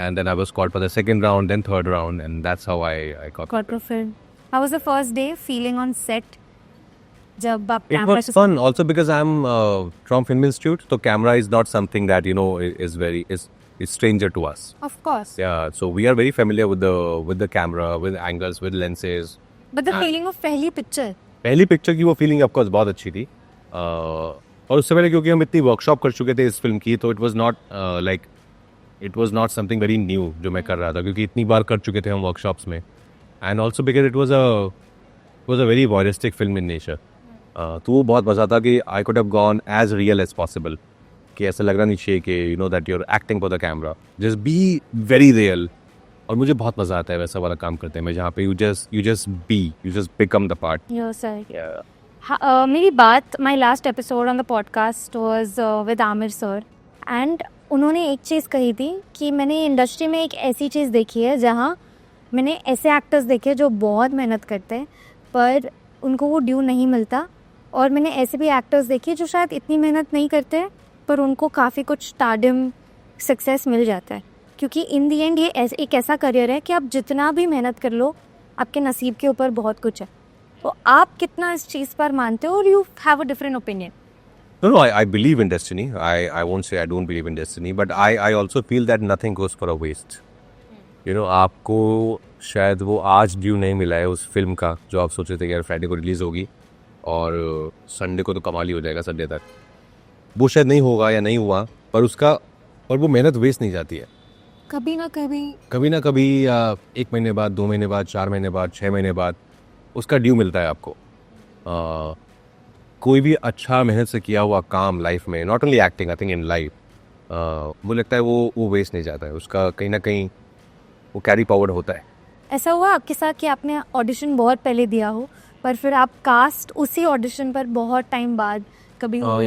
and then I was called for the second round, then third round, and that's how I got Got the film. How was the first day feeling on set? जब आप It camera was fun also because I'm from Film Institute, so camera is not something that you know is stranger to us. Of course. Yeah, so we are very familiar with the camera, with angles, with lenses. But the feeling of पहली picture. पहली picture की वो feeling of course बहुत अच्छी थी, और उससे पहले क्योंकि हम इतनी वर्कशॉप कर चुके थे इस फिल्म की, तो it was not something very new जो मैं कर रहा था, क्योंकि इतनी बार कर चुके थे हम वर्कशॉप्स में। And also because it was a very voyeuristic film in nature. तो वो बहुत मज़ा था कि I could have gone as real as possible, कि ऐसा लगना नहीं चाहिए कि you know that you are acting for the camera, just be very real. और मुझे बहुत मज़ा आता है वैसा वाला काम करते हैं, जहाँ पे you just become the part. Yes, sir. मेरी बात, my last episode on the podcast was with Aamir sir, and उन्होंने एक चीज़ कही थी कि मैंने इंडस्ट्री में एक ऐसी चीज़ देखी है जहाँ मैंने ऐसे एक्टर्स देखे जो बहुत मेहनत करते हैं पर उनको वो ड्यू नहीं मिलता, और मैंने ऐसे भी एक्टर्स देखे जो शायद इतनी मेहनत नहीं करते पर उनको काफ़ी कुछ ताडिम सक्सेस मिल जाता है, क्योंकि इन दी एंड ये एक ऐसा करियर है कि आप जितना भी मेहनत कर लो आपके नसीब के ऊपर बहुत कुछ है। तो आप कितना इस चीज़ पर मानते हो, और you have a different opinion? No, I believe in destiny. I won't say I don't believe in destiny, but I also feel that nothing goes for a waste. You know, आपको शायद वो आज ड्यू नहीं मिला है उस film का जो आप सोच रहे थे कि यार फ्राइडे को रिलीज़ होगी और संडे को तो कमाल ही हो जाएगा, संडे तक वो शायद नहीं होगा या नहीं हुआ, पर वो मेहनत वेस्ट नहीं जाती है। कभी ना कभी 1 महीने बाद, 2 महीने बाद, 4 महीने बाद, 6 महीने बाद उसका ड्यू मिलता है आपको। कोई भी अच्छा मेहनत से किया हुआ काम लाइफ में, not only acting, I think in life, मुझे लगता है वो वेस्ट नहीं जाता है, उसका कहीं ना कहीं वो कैरी पावर होता है। ऐसा हुआ आपके साथ कि आपने ऑडिशन बहुत पहले दिया हो पर फिर आप कास्ट उसी ऑडिशन पर बहुत टाइम बाद कभी हुए?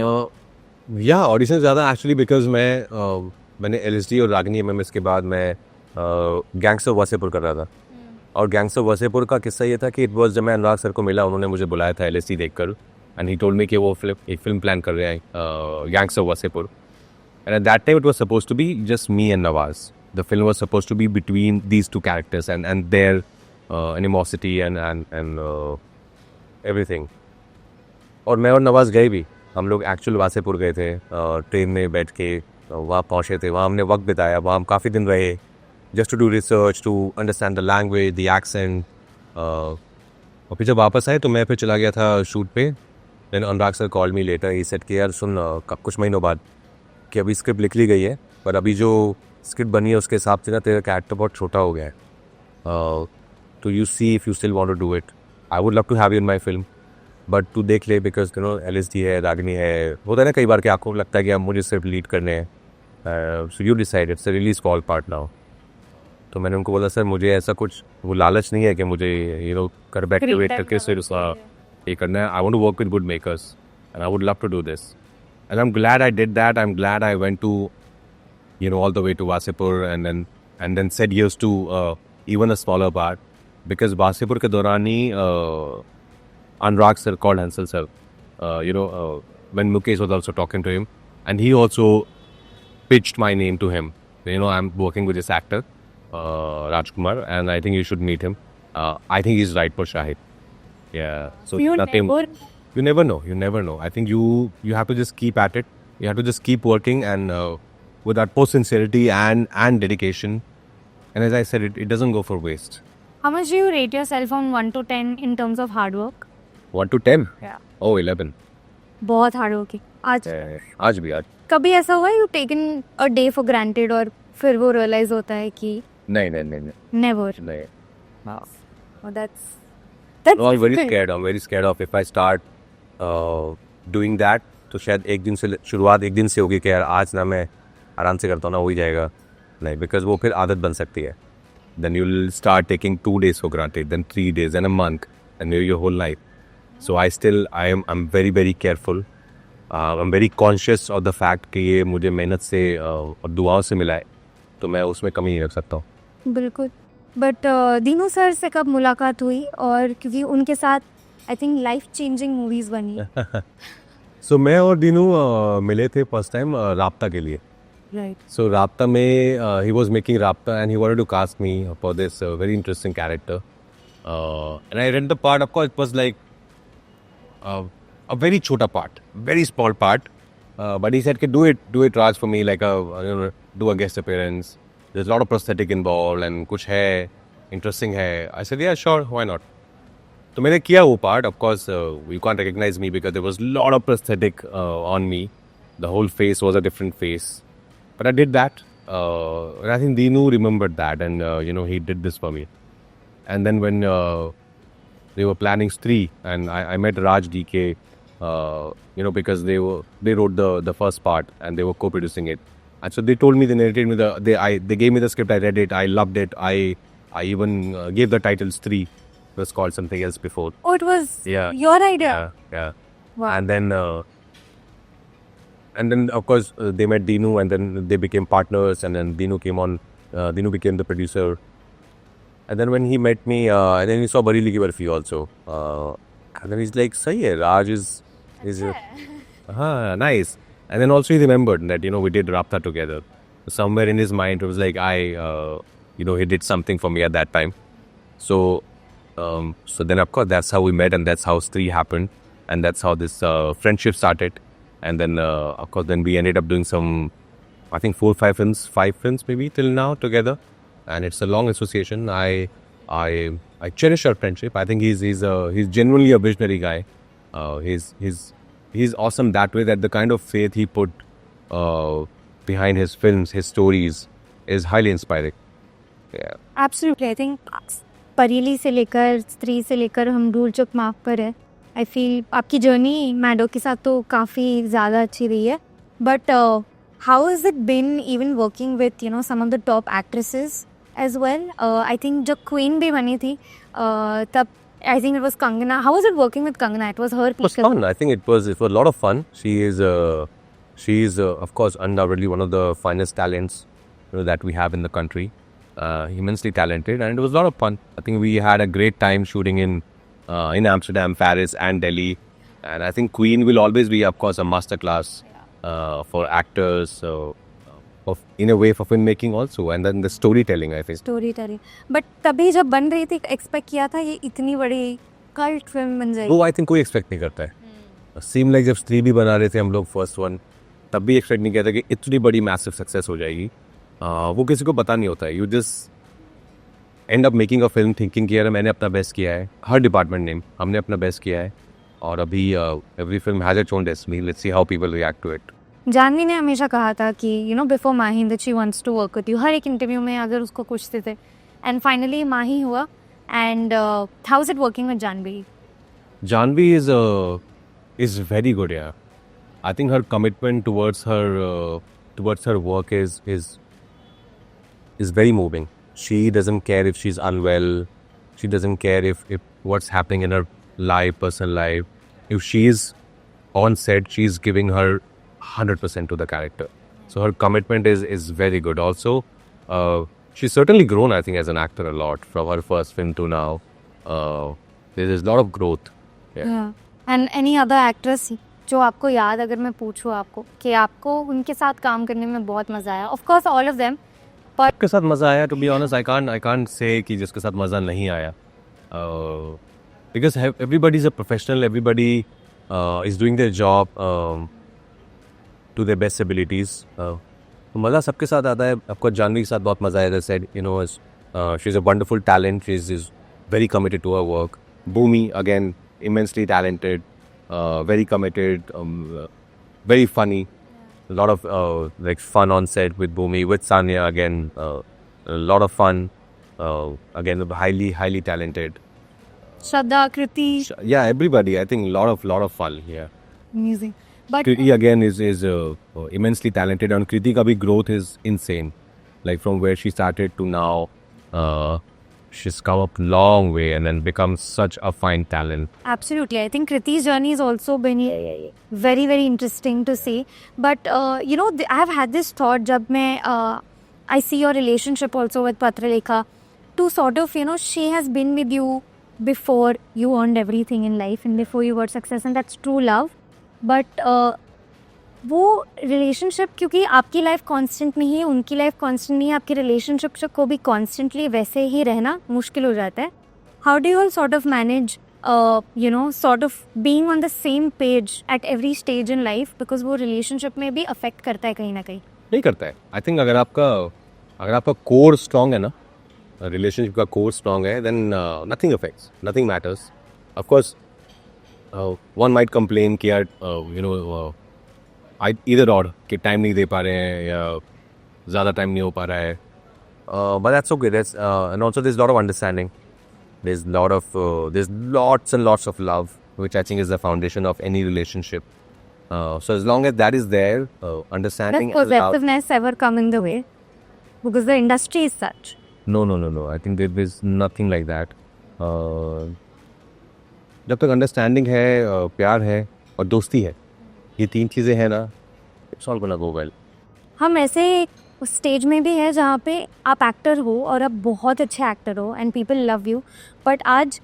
या ऑडिशन ज़्यादा एक्चुअली बिकॉज मैंने LSD और रागनी MMS के बाद मैं गैंग्स ऑफ वासेपुर कर रहा था। और गैंग्स ऑफ वासेपुर का किस्सा ये था कि इट वॉज, जब मैं अनुराग सर को मिला उन्होंने मुझे बुलाया था LSD देखकर, एंड ही टोल्ड मी कि वो एक फिल्म प्लान कर रहे हैं Gangs of Wasseypur, and at that time it was suppose to be just me and Nawaz. The film was suppose to be between these two characters and their animosity and everything. और मैं और नवाज गए भी, हम लोग एक्चुअल वासेपुर गए थे, ट्रेन में बैठ के वहाँ पहुँचे थे, वहाँ हमने वक्त बिताया, वहाँ हम काफ़ी दिन रहे, just to do research, to understand the language, the accent. और फिर जब वापस आए तो मैं फिर चला गया था शूट पे। Then Anurag sir call me later, he said कि यार सुन, कुछ महीनों बाद कि अभी स्क्रिप्ट लिख ली गई है, पर अभी जो स्क्रिप्ट बनी है उसके हिसाब से ना तेरा कैरेक्टर बहुत छोटा हो गया है, तो you see if you still want to do it, I would love to have you in my film, but तू देख ले, बिकॉज यू नो LSD है, रागनी है, होता है ना कई बार कि आपको लगता है कि अब मुझे सिर्फ लीड करने हैं, so you decide, it's a really small part now. तो मैंने उनको बोला सर मुझे ऐसा कुछ वो लालच नहीं है कि मुझे कर बैक टू वेट करके फिर ये करना है, I want to work with good makers and I would love to do this, and I am glad I did that, I am glad I went to all the way to Wasipur and then said yes to even a smaller part, because Wasipur के दौरान ही Anurag sir called Hansel sir, when Mukesh was also talking to him, and he also pitched my name to him. I'm working with this actor, Rajkumar, and I think you should meet him. I think he's right for Shahid. Yeah. So You nothing. never- You never know. You never know. I think you have to just keep at it. You have to just keep working, and with that post sincerity and dedication. And as I said, it doesn't go for waste. How much do you rate yourself on 1 to 10 in terms of hard work? 1 to 10? Yeah. Oh, 11. बहुत hard working. आज आज भी आज कभी ऐसा हुआ you taken a day for granted और फिर वो रियलाइज होता है कि नहीं नहीं नहीं नहीं नेवर? नहीं। That's No, I'm very scared. I'm very scared of if I start doing that, तो शायद एक दिन से शुरुआत एक दिन से होगी कि यार आज ना मैं आराम से करता हूँ ना हो ही जाएगा, नहीं, बिकॉज वो फिर आदत बन सकती है। Then you'll start taking 2 days for granted, then 3 days, then a month, and maybe your whole life. So I'm very very careful. I'm very conscious of the fact कि ये मुझे मेहनत से और दुआओं से मिला है, तो मैं उसमें कमी नहीं रख सकता हूँ। बिल्कुल। बट दीनू सर से कब मुलाकात हुई? और क्योंकि उनके साथ I think life changing movies बनी। सो मैं और दीनू मिले थे फर्स्ट टाइम राब्ता के लिए। Right. So Rapta mein, he was making Rapta and he wanted to cast me for this very interesting character. And I read the part, of course, it was like a very chota part, very small part. But he said, do it Raj for me, like do a guest appearance. There's a lot of prosthetic involved and kuch hai, interesting hai. I said, yeah, sure, why not? तो मैंने किया वो part. Of course, you can't recognize me because there was a lot of prosthetic on me. The whole face was a different face. But I did that, and I think Dinu remembered that, and he did this for me. And then when they were planning Stree, and I met Raj DK, because they wrote the first part and they were co-producing it, and so they told me, they narrated me they gave me the script, I read it, I loved it, I even gave the title Stree. It was called something else before. Oh, it was Yeah. your idea? Yeah. Wow. And then of course they met Dinu, and then they became partners, and then Dinu came on. Dinu became the producer, and then when he met me, and then he saw Bareilly Ki Barfi also, and then he's like, "Sahi hai, Raj is nice." And then also he remembered that we did Rapta together. Somewhere in his mind it was like he did something for me at that time. So then of course that's how we met, and that's how Stree happened, and that's how this friendship started. And then, of course, then we ended up doing some, I think 4 or 5 films maybe till now together. And it's a long association. I cherish our friendship. I think he's genuinely a visionary guy. He's awesome that way, that the kind of faith he put behind his films, his stories, is highly inspiring. Yeah. Absolutely. I think परीली से लेकर स्त्री से लेकर हम भूल चूक माफ पर है, आई फील आपकी जर्नी मैडो के साथ तो काफ़ी ज़्यादा अच्छी रही है, but how is it bin even working with some of the top actresses as well? I think जब क्वीन भी बनी थी तब I think it was Kangana. How was it working with Kangana? It was her It was fun. I think it was a lot of fun. She is of course undoubtedly one of the finest talents that we have in the country. Immensely talented, and it was a lot of fun. I think we had a great time shooting in Amsterdam, Paris, and Delhi. And I think Queen will always be, of course, a masterclass for actors. So, in a way, for filmmaking also, and then the storytelling. I think. Story telling. But तभी जब बन रही थी expect किया था ये इतनी बड़ी कल्ट फिल्म बन जाएगी? वो आई थिंक कोई एक्सपेक्ट नहीं करता है. सीम लाइक जब स्त्री भी बना रहे थे हम लोग फर्स्ट वन, तब भी एक्सपेक्ट नहीं किया था कि इतनी बड़ी मैसिव सक्सेस हो जाएगी. वो किसी को पता नहीं होता है. You just and up making a film thinking कि यार मैंने अपना बेस्ट किया है. हर डिपार्टमेंट ने हमने अपना बेस्ट किया है, और अभी every film has its own destiny. Let's see how people react to it. Janhvi ने हमेशा कहा था कि before Mahi that she wants to work with you. हर एक इंटरव्यू में अगर उसको पूछते थे, एंड फाइनली माही हुआ. And how is it working with Janvi? Janvi is very good. Yeah, I think her commitment towards her work is very moving. She doesn't care if she's unwell. She doesn't care if what's happening in her personal life. If she's on set, she's giving her 100% to the character. So her commitment is very good. Also, she's certainly grown, I think, as an actor a lot from her first film to now. There is a lot of growth. Yeah. And any other actress जो आपको याद, अगर मैं पूछूँ आपको कि आपको उनके साथ काम करने में बहुत मज़ा आया? Of course all of them, पर के साथ मज़ा आया. To be honest I can't say कि जिसके साथ मज़ा नहीं आया, because everybody is a professional. Everybody is doing their job to their best abilities. मज़ा सबके साथ आता है. आपको जानवी के साथ बहुत मज़ा आया. Said she is a wonderful talent. She is very committed to her work. Bhumi, again, immensely talented, very committed, very funny. A lot of like fun on set with Bhumi. With Sanya, again, a lot of fun. Again, highly talented. Shraddha, Kriti, Yeah, everybody. I think lot of fun. Yeah. Amazing. But Kriti again is immensely talented, and Kriti ka bhi growth is insane. Like from where she started to now, she's come up long way and then become such a fine talent. Absolutely. I think Kriti's journey has also been very, very interesting to see. But, I have had this thought जब मैं I see your relationship also with Patralekha, to sort of, she has been with you before you earned everything in life and before you got success, and that's true love. But वो relationship, क्योंकि आपकी life constant नहीं है, उनकी life constant नहीं है, आपकी relationship को भी कॉन्स्टेंटली वैसे ही रहना मुश्किल हो जाता है. How do you all sort of manage sort of being on the same page at every stage in life, because वो रिलेशनशिप में भी अफेक्ट करता है कहीं ना कहीं? नहीं करता है. आई थिंक अगर आपका कोर स्ट्रांग है ना, रिलेशनशिप का कोर स्ट्रांग है, then nothing affects, nothing matters. Of course one might complain कि यार इधर और कि टाइम नहीं दे पा रहे हैं या ज़्यादा टाइम नहीं हो पा रहा है. But that's okay. That's and also there is lot of understanding. there's lots and lots of love, which I think is the foundation of any relationship. So as long as that is there, understanding Does and love. possessiveness ever come in the way? Because the industry is such. No. I think there is nothing like that. जब तक understanding है, प्यार है और दोस्ती है, ये तीन चीज़ें हैं ना, it's all gonna go well. हम ऐसे स्टेज में भी है जहाँ पे आप एक्टर हो और आप बहुत अच्छे एक्टर हो and people love you, but आज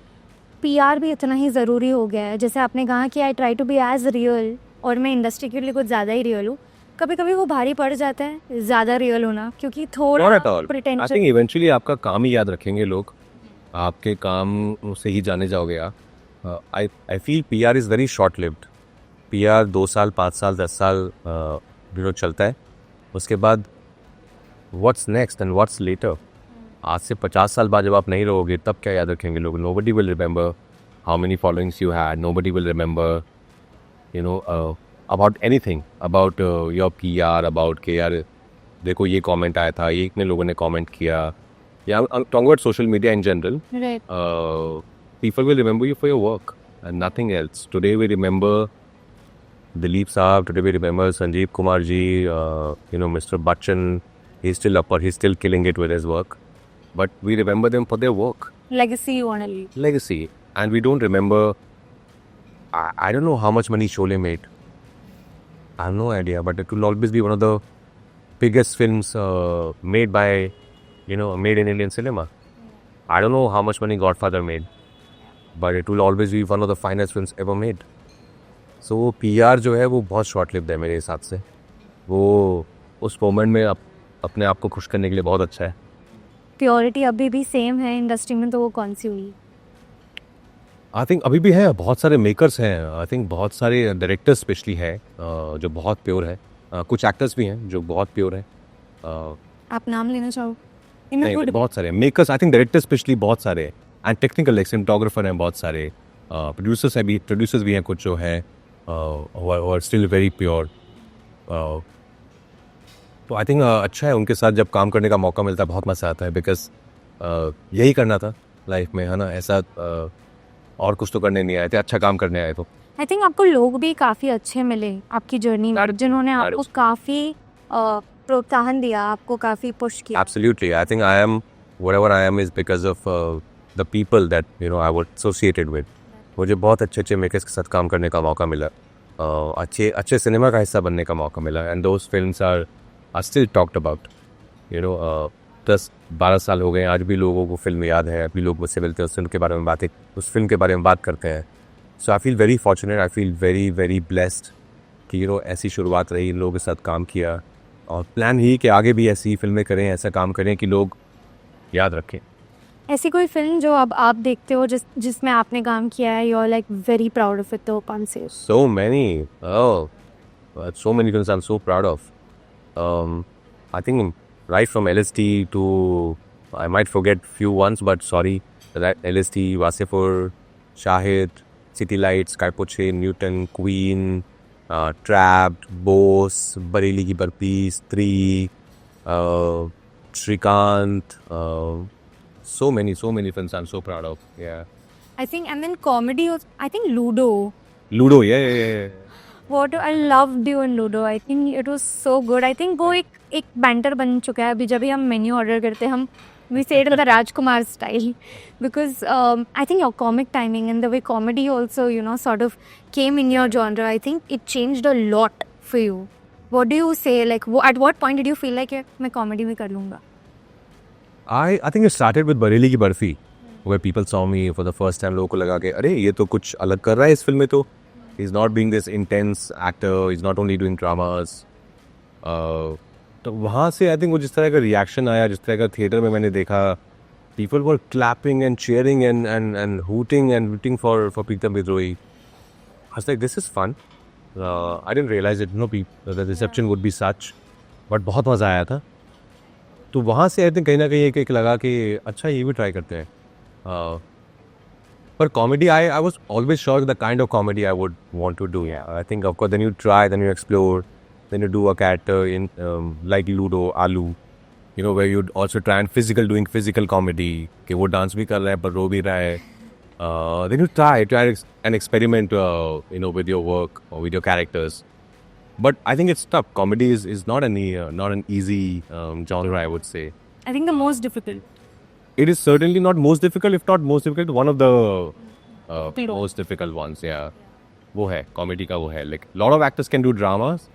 पीआर भी इतना ही ज़रूरी हो गया है. जैसे आपने कहा कि I try to be as real, और मैं इंडस्ट्री के लिए कुछ ज़्यादा ही रियल हूँ. कभी कभी वो भारी पड़ जाता है ज़्यादा रियल होना, क्योंकि थोड़ा Not at all. I pretension. think eventually आपका काम ही याद रखेंगे लोग, आपके काम से ही जाने जाओगे आप. I feel PR is very short lived. PR 2 साल 5 साल 10 साल चलता है. उसके बाद what's next and what's later? आज से 50 साल बाद जब आप नहीं रहोगे, तब क्या याद रखेंगे लोग? Nobody will remember how many followings you had. Nobody will remember, about anything, about your PR, about कि यार देखो ये कमेंट आया था, ये इतने लोगों ने कमेंट किया. Yeah, I'm talking about social media in general. Right. People will remember you for your work. and nothing else. Today we remember Dilip Saab, today we remember Sanjeev Kumar ji, Mr. Bachchan, he's still upper, he's still killing it with his work. But we remember them for their work, Legacy you want to leave. legacy. And we don't remember, I don't know how much money Sholay made. I have no idea, but it will always be one of the biggest films made by, made in Indian cinema. I don't know how much money Godfather made, but it will always be one of the finest films ever made. So वो PR जो है वो बहुत short lived है मेरे हिसाब से. वो उस मोमेंट में अपने आप को खुश करने के लिए बहुत अच्छा है. प्योरिटी अभी भी सेम है इंडस्ट्री में, तो वो कौन सी हुई? आई थिंक अभी भी है, बहुत सारे मेकर्स हैं. आई थिंक बहुत सारे डायरेक्टर्स स्पेशली है जो बहुत प्योर है. कुछ एक्टर्स भी हैं जो बहुत प्योर है. आप नाम लेना चाहो? नहीं, बहुत सारे makers, I think directors specially बहुत सारे हैं. एंड टेक्निकल सिनेमाटोग्राफर हैं बहुत सारे. प्रोड्यूसर्स भी हैं कुछ जो हैं और स्टिल वेरी प्योर. तो आई थिंक अच्छा है उनके साथ जब काम करने का मौका मिलता है, बहुत मज़ा आता है. बिकॉज यही करना था लाइफ में, है ना. ऐसा और कुछ तो करने नहीं आए थे, अच्छा काम करने आए. तो आई थिंक आपको लोग भी काफ़ी अच्छे मिले आपकी जर्नी में, जिन्होंने आपको काफ़ी प्रोत्साहन दिया, आपको काफ़ी पुश किया. Absolutely. I think I am whatever I am is because of the people that I was associated with. मुझे बहुत अच्छे मेकर्स के साथ काम करने का मौका मिला. अच्छे सिनेमा का हिस्सा बनने का मौका मिला. And those films are still talked about. 10-12 साल हो गए, आज भी लोगों को फिल्म याद है. अभी लोग मुझसे मिलते हैं, उस फिल्म के बारे में उस फिल्म के बारे में बात करते हैं. So I feel very fortunate, I feel very very blessed कि ऐसी शुरुआत रही, इन लोगों के साथ काम किया. और प्लान ही कि आगे भी ऐसी फिल्में करें, ऐसा काम करें कि लोग याद रखें. ऐसी कोई फिल्म जो अब आप देखते हो जिसमें आपने काम किया है, you are like very proud of it, तो कौन से? So many films I'm so proud of. I think right from LSD to, I might forget few ones, but sorry, that LSD, Wasifur, Shahid, City Lights, Sky Poche, Newton, Queen, Trapped, Bose, Bareilly Ki Barfi, Stree, Shrikant, so many films I'm so proud of. Yeah. I think, and then comedy, I think Ludo. Ludo, yeah. What I loved you in Ludo. I think it was so good. I think वो एक banter बन चुका है. अभी जब भी हम menu order करते हैं, हम we say it with the Rajkumar style, because I think your comic timing and the way comedy also sort of came in your genre, I think it changed a lot for you. What do you say, like at what point did you feel like मैं comedy भी कर लूँगा? I think it started with Bareilly Ki Barfi, where people saw me for the first time. लोगों को लगा कि अरे ये तो कुछ अलग कर रहा है इस फिल्म में. तो he's not being this intense actor, he's not only doing dramas. तो वहाँ से आई थिंक वो जिस तरह का रिएक्शन आया, जिस तरह का थिएटर में मैंने देखा, people were clapping and cheering and hooting and rooting for Pritam Vidrohi. I was like, this is fun. I didn't realize it, the reception would be such. But बहुत मज़ा आया था. तो वहाँ से आई थिंक कहीं ना कहीं एक लगा कि अच्छा ये भी ट्राई करते हैं. पर comedy I was always sure the kind of comedy I would want to do. I think of course then you try, then you explore, then you do a character in like Ludo, आलू, where you'd also try and doing physical comedy, कि वो dance भी कर रहा है पर रो भी रहा है. Then you try and experiment with your work or with your characters. But I think it's tough. Comedy is not an easy genre, I would say. I think the most difficult. It is certainly not most difficult, if not most difficult, one of the most difficult ones. Yeah, वो है comedy का वो है. Like lot of actors can do dramas,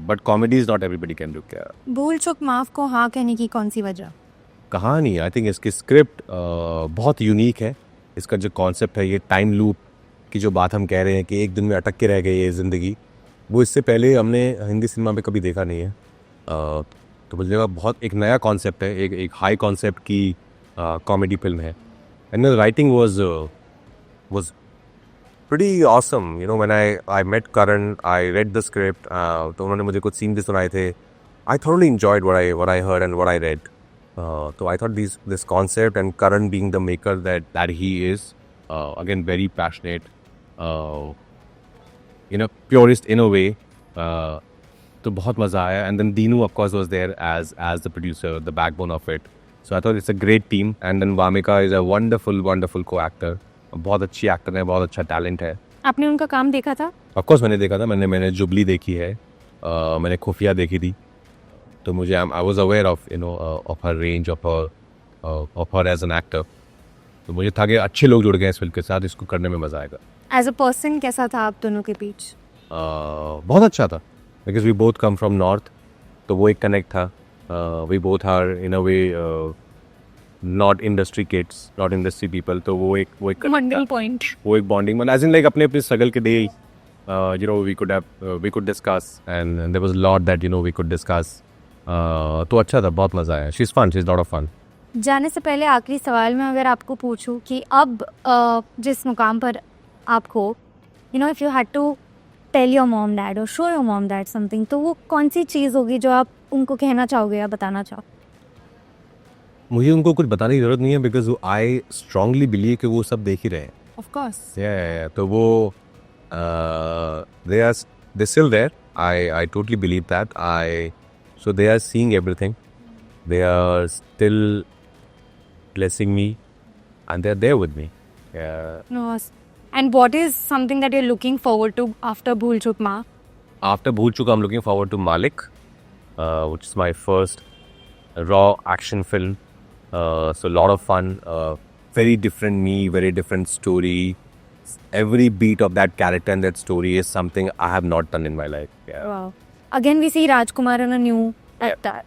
but comedies not everybody can do. क्या भूल चूक माफ को हाँ कहने की कौन सी वजह? कहानी, आई थिंक इसकी स्क्रिप्ट बहुत यूनिक है. इसका जो कॉन्सेप्ट है, ये टाइम लूप की जो बात हम कह रहे हैं कि एक दिन में अटक के रह गई ये ज़िंदगी, वो इससे पहले हमने हिंदी सिनेमा में कभी देखा नहीं है. तो मुझे लगा बहुत एक नया कॉन्सेप्ट है, एक हाई कॉन्सेप्ट की कॉमेडी फिल्म है. And the writing was pretty awesome. When I met Karan, I read the script. तो उन्होंने मुझे कुछ सीन भी सुनाए थे. I thoroughly enjoyed what I heard and what I read. So I thought this concept, and Karan being the maker that he is, again very passionate, purist in a way. तो बहुत मज़ा आया. And then Dinu of course was there as the producer, the backbone of it. So I thought it's a great team. And then Vamika is a wonderful co-actor. बहुत अच्छी actor है, बहुत अच्छा talent है. आपने उनका काम देखा था? ऑफ कोर्स मैंने देखा था, मैंने जुबली देखी है, मैंने खुफिया देखी थी, तो मुझे I was aware of of her range, of her as an actor. तो मुझे था कि अच्छे लोग जुड़ गए इस फिल्म के साथ, इसको करने में मज़ा आएगा. एज अ पर्सन कैसा था आप दोनों के बीच? बहुत अच्छा था, because we both come from north, तो वो एक कनेक्ट था. We both are in a way not industry kids, not industry people, तो वो एक बॉन्डिंग पॉइंट. वो एक बॉन्डिंग बना, एज इन लाइक अपने अपने स्ट्रगल के day we could discuss and there was lot that we could discuss. तो अच्छा था, बहुत मज़ा आया. She is fun, she is lot of fun. जाने से पहले आखिरी सवाल में अगर आपको पूछूं कि अब जिस मुकाम पर आप हो, if you had to tell your mom dad or show your mom dad something, तो वो कौन सी चीज़ होगी जो आप उनको कहना चाहोगे या बताना चाहो? मुझे उनको कुछ बताने की ज़रूरत नहीं है, बिकॉज आई स्ट्रांगली बिलीव कि वो सब देख ही रहे हैं. Of course. तो वो they still there. I totally believe that. So they are seeing everything. They are still blessing me, and they're there with me. No. And what is something that you're looking forward to after Bhool Chuk Ma? After Bhool Chuk, I'm looking forward to Malik, which is my first raw action film. So a lot of fun. Very different me, very different story. Every beat of that character and that story is something I have not done in my life. Yeah. Wow. Again, we see Rajkumar in a new actor.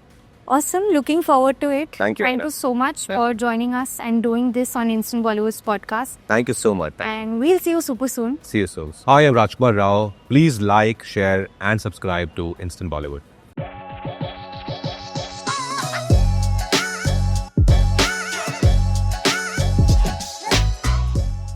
Awesome. Looking forward to it. Thank you. Thank you so much for joining us and doing this on Instant Bollywood's podcast. Thank you so much. And we'll see you super soon. See you soon. Hi, I'm Rajkumar Rao. Please like, share, and subscribe to Instant Bollywood.